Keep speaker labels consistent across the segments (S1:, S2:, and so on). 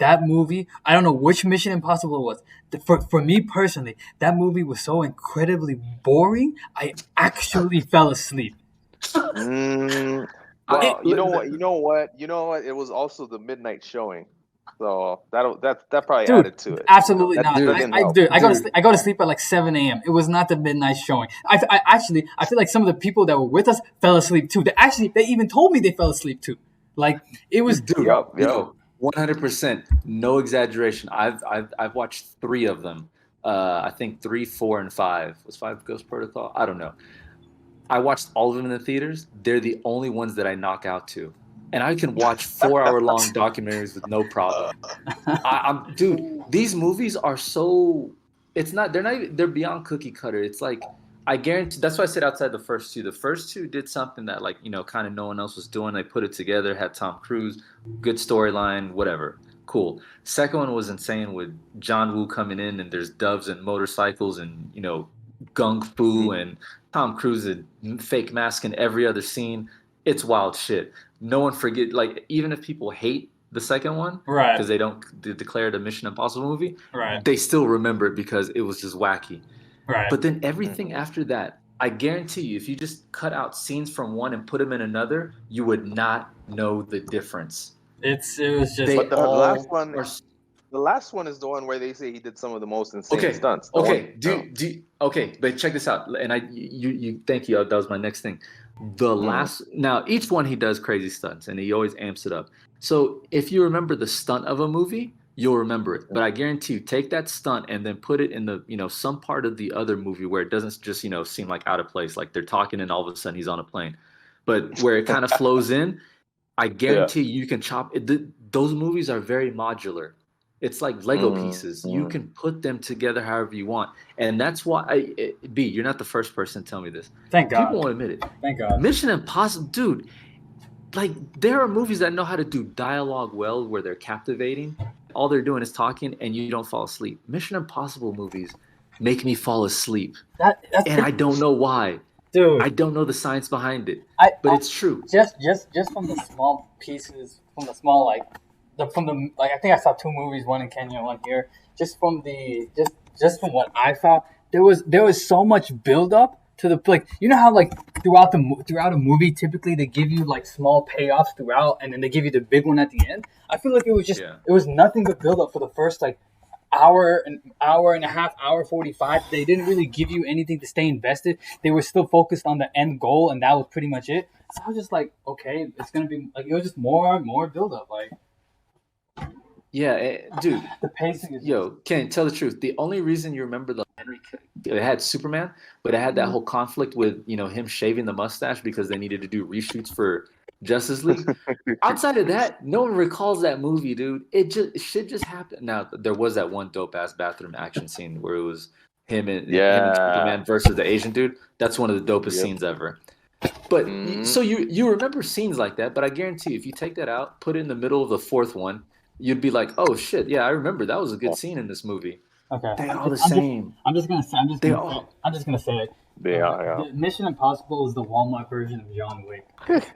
S1: that movie, I don't know which Mission Impossible it was. For me personally, that movie was so incredibly boring. I actually fell asleep.
S2: Mm,
S1: It,
S2: well, you know what? You know what? You know what? It was also the midnight showing, so that probably
S1: Dude,
S2: added to it.
S1: absolutely
S2: That
S1: not.
S2: that
S3: dude,
S2: didn't help.
S1: I go to
S3: dude.
S1: sleep. I go to sleep at like 7 a.m. It was not the midnight showing. I feel like some of the people that were with us fell asleep too. They even told me they fell asleep too. Like it was.
S3: Dude,
S2: Yep, yep.
S3: yo, 100%, no exaggeration. I've watched three of them. I think three, four, and five. Was five Ghost Protocol? I don't know. I watched all of them in the theaters. They're the only ones that I knock out to, and I can watch 4 hour long documentaries with no problem. Dude, these movies are so. It's not. They're not. They're beyond cookie cutter. It's like I guarantee. That's why I said outside the first two. The first two did something that like kind of no one else was doing. They put it together. Had Tom Cruise, good storyline, whatever. Cool. Second one was insane with John Woo coming in and there's doves and motorcycles and gung fu
S2: Mhm.
S3: and Tom Cruise a fake mask in every other scene. It's wild shit. No one forget like even if people hate the second one
S1: Right.
S3: because they don't declare it a Mission Impossible movie,
S1: Right.
S3: they still remember it because it was just wacky.
S1: Right.
S3: But then everything
S2: Mhm.
S3: after that, I guarantee you, if you just cut out scenes from one and put them in another, you would not know the difference.
S1: It was just
S3: They
S2: But the last
S3: all
S2: one,
S3: are
S2: the last one is the one where they say he did some of the most insane
S3: okay.
S2: stunts. The one,
S3: Okay. Okay, but check this out. And you thank you. That was my next thing. The
S2: mm,
S3: last now each one he does crazy stunts and he always amps it up. So if you remember the stunt of a movie, you'll remember it. But I guarantee you, take that stunt and then put it in the some part of the other movie where it doesn't just seem like out of place, like they're talking and all of a sudden he's on a plane, but where it kind of flows in. I
S2: yeah.
S3: guarantee you can chop it. Those movies are very modular. It's like Lego pieces. You
S2: Mm,
S3: can put them together however you want. And that's why, B, you're not the first person to tell me this.
S1: thank
S3: People
S1: God.
S3: won't admit it.
S1: Thank God.
S3: Mission Impossible, dude, like there are movies that know how to do dialogue well where they're captivating. All they're doing is talking and you don't fall asleep. Mission Impossible movies make me fall asleep.
S1: That's
S3: And
S1: it,
S3: I don't know why. I
S1: dude.
S3: don't know the science behind it, but
S1: I
S3: it's true.
S1: just from the small pieces, from the small from the like I think I saw two movies, one in Kenya, one here. Just from the just from what I saw, there was so much build up to the like how like throughout a movie typically they give you like small payoffs throughout and then they give you the big one at the end. I feel like
S3: Yeah.
S1: it was nothing but build up for the first like hour and a half, hour 45. They didn't really give you anything to stay invested. They were still focused on the end goal, and that was pretty much it. So I was just like, okay, it's gonna be like it was just more build up. Like
S3: Yeah, dude,
S1: the pacing is just
S3: yo, Ken, tell the truth. The only reason you remember the Henry it had Superman, but it had that whole conflict with him shaving the mustache because they needed to do reshoots for Justice League. Outside of that, no one recalls that movie, dude. Shit just happened. Now there was that one dope ass bathroom action scene where it was him and
S2: yeah.
S3: Superman versus the Asian dude. That's one of the dopest
S2: Yep.
S3: scenes ever. But
S2: Hmm.
S3: so you remember scenes like that, but I guarantee you, if you take that out, put it in the middle of the fourth one, you'd be like, oh shit, yeah, I remember that was a good scene in this movie.
S1: okay.
S3: They all the same. They all.
S1: I'm just gonna say it.
S2: Yeah,
S1: The Mission Impossible is the Walmart version of John Wick.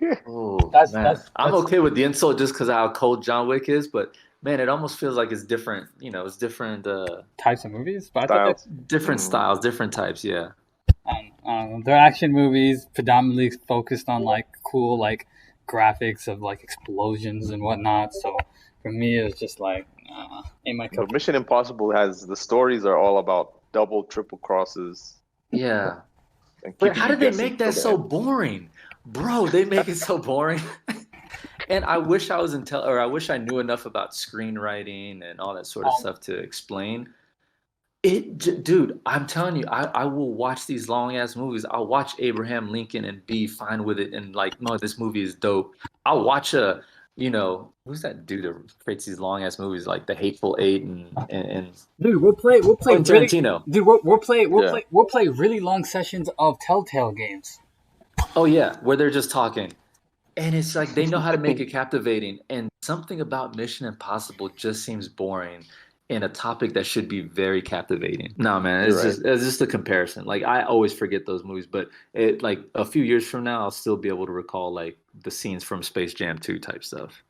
S2: yeah.
S3: Oh man, I'm
S1: That's
S3: okay with the insult just because of how cold John Wick is, but man, it almost feels like it's different. It's different,
S1: types of movies, but I thought that
S2: Styles.
S3: different
S2: Hmm.
S3: styles, different types. Yeah.
S1: they're action movies predominantly focused on like cool like graphics of like explosions and whatnot. So for me, it's just like ain't my cup.
S2: But Mission Impossible has the stories are all about double, triple crosses
S3: Yeah.
S2: and
S3: But
S2: keeping
S3: how
S2: you
S3: did they
S2: guessing
S3: make
S2: till
S3: that
S2: the
S3: so
S2: end.
S3: boring, bro? They make it so boring. And I wish I was or I wish I knew enough about screenwriting and all that sort of
S1: Um,
S3: stuff to explain. Dude, I'm telling you, I will watch these long ass movies. I'll watch Abraham Lincoln and be fine with it and like, no, this movie is dope. I'll watch who's that dude that creates these long ass movies like The Hateful Eight and
S1: dude, we'll play
S3: Quentin
S1: really,
S3: Tarantino.
S1: dude,
S2: Yeah.
S1: we'll play really long sessions of Telltale games.
S3: Oh yeah, where they're just talking. And it's like they know how to make it captivating. And something about Mission Impossible just seems boring in a topic that should be very captivating. No, man,
S2: You're right.
S3: it's just a comparison. Like I always forget those movies, but it like a few years from now, I'll still be able to recall like the scenes from Space Jam 2 type stuff.